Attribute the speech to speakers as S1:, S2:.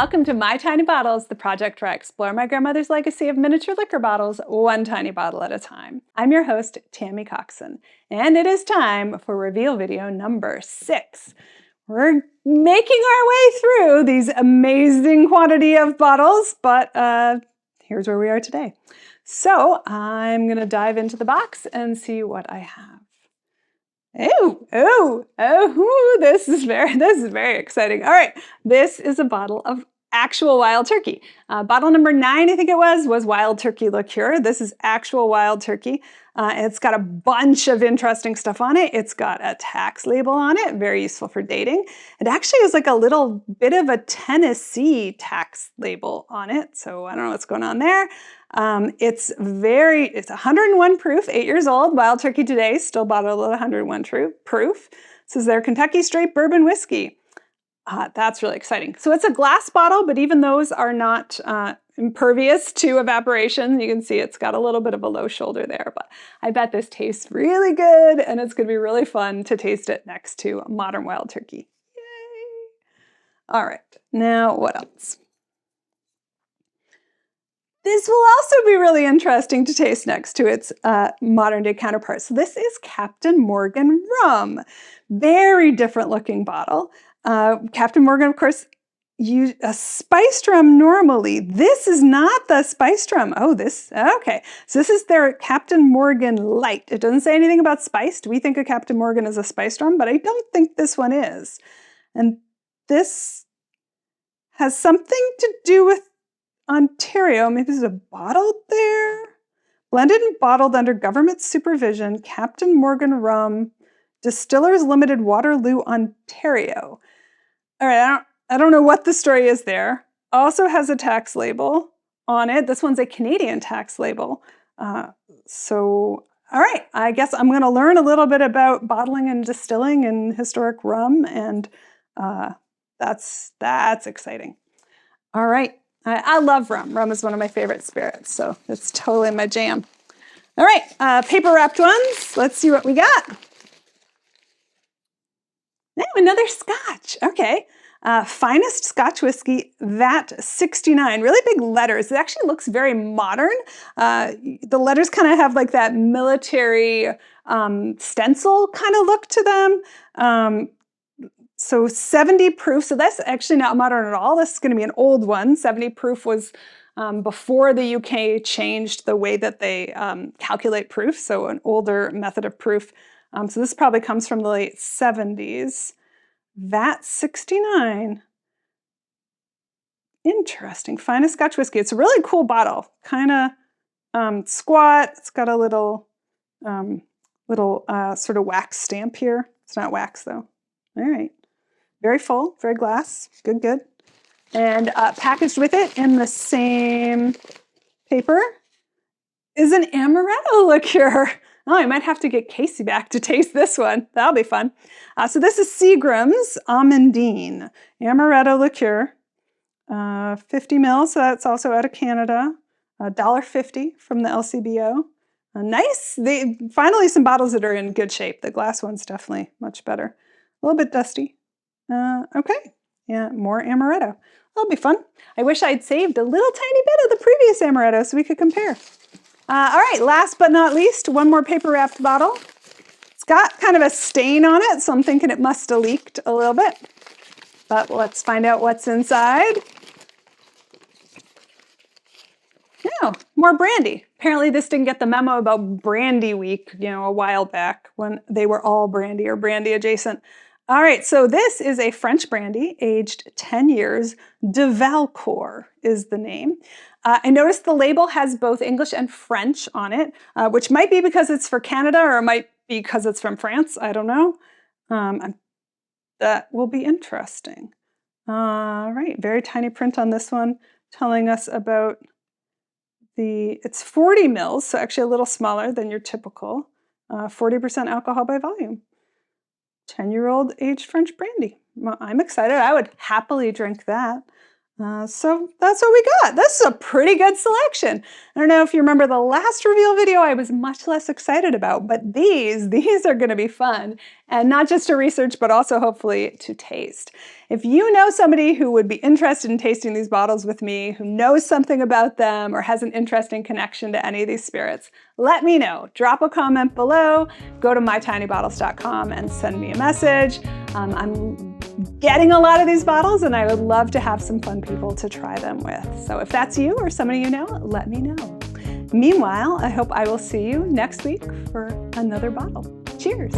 S1: Welcome to My Tiny Bottles, the project where I explore my grandmother's legacy of miniature liquor bottles, one tiny bottle at a time. I'm your host, Tammy Coxon, and it is time for reveal video number 6. We're making our way through these amazing quantity of bottles, but here's where we are today. So I'm going to dive into the box and see what I have. This is very exciting. All right, this is a bottle of actual wild turkey. Bottle number 9, I think it was wild turkey liqueur. This is actual wild turkey. It's got a bunch of interesting stuff on it. It's got a tax label on it, very useful for dating. It actually is like a little bit of a Tennessee tax label on it, so I don't know what's going on there. It's 101 proof, 8 years old, wild turkey today, still bottled at 101 proof. This is their Kentucky Straight Bourbon Whiskey. That's really exciting. So it's a glass bottle, but even those are not impervious to evaporation. You can see it's got a little bit of a low shoulder there, but I bet this tastes really good, and it's going to be really fun to taste it next to modern wild turkey. Yay! All right, now what else? This will also be really interesting to taste next to its modern day counterpart. So this is Captain Morgan rum. Very different looking bottle. Captain Morgan, of course, use a spiced rum normally. This is not the spiced rum. Okay. So this is their Captain Morgan Light. It doesn't say anything about spiced. We think of Captain Morgan as a spiced rum, but I don't think this one is. And this has something to do with Ontario. Maybe there's a bottle there. Blended and bottled under government supervision, Captain Morgan rum, Distillers Limited, Waterloo, Ontario. All right, I don't know what the story is there. Also has a tax label on it. This one's a Canadian tax label. All right, I guess I'm going to learn a little bit about bottling and distilling and historic rum, and that's exciting. All right. I love rum. Rum is one of my favorite spirits, so it's totally my jam. All right, paper wrapped ones. Let's see what we got. Now, another Scotch. Okay. Finest Scotch whiskey, VAT 69. Really big letters. It actually looks very modern. The letters kind of have like that military stencil kind of look to them. So 70 proof, so that's actually not modern at all. This is going to be an old one. 70 proof was before the UK changed the way that they calculate proof, so an older method of proof. So this probably comes from the late 70s. VAT 69. Interesting. Finest Scotch whiskey. It's a really cool bottle. Kind of squat. It's got a little sort of wax stamp here. It's not wax though. All right. Very full, very glass, good. And packaged with it in the same paper is an amaretto liqueur. Oh, I might have to get Casey back to taste this one. That'll be fun. So this is Seagram's Amandine amaretto liqueur, 50 mils. So that's also out of Canada. $1.50 from the LCBO. Nice. Finally some bottles that are in good shape. The glass one's definitely much better. A little bit dusty. Okay, yeah, more amaretto. That'll be fun. I wish I'd saved a little tiny bit of the previous amaretto so we could compare. All right, last but not least, one more paper wrapped bottle. It's got kind of a stain on it, so I'm thinking it must have leaked a little bit. But let's find out what's inside. Oh, more brandy. Apparently this didn't get the memo about Brandy Week, a while back when they were all brandy or brandy adjacent. All right, so this is a French brandy, aged 10 years. De Valcourt is the name. I noticed the label has both English and French on it, which might be because it's for Canada or it might be because it's from France. I don't know. That will be interesting. All right, very tiny print on this one, telling us about it's 40 mils, so actually a little smaller than your typical 40% alcohol by volume. 10-year-old aged French brandy. Well, I'm excited. I would happily drink that. So that's what we got. This is a pretty good selection. I don't know if you remember the last reveal video I was much less excited about, but these are going to be fun. And not just to research, but also hopefully to taste. If you know somebody who would be interested in tasting these bottles with me, who knows something about them or has an interesting connection to any of these spirits, let me know. Drop a comment below, go to mytinybottles.com and send me a message. I'm getting a lot of these bottles and I would love to have some fun people to try them with. So if that's you or somebody you know, let me know. Meanwhile, I hope I will see you next week for another bottle. Cheers!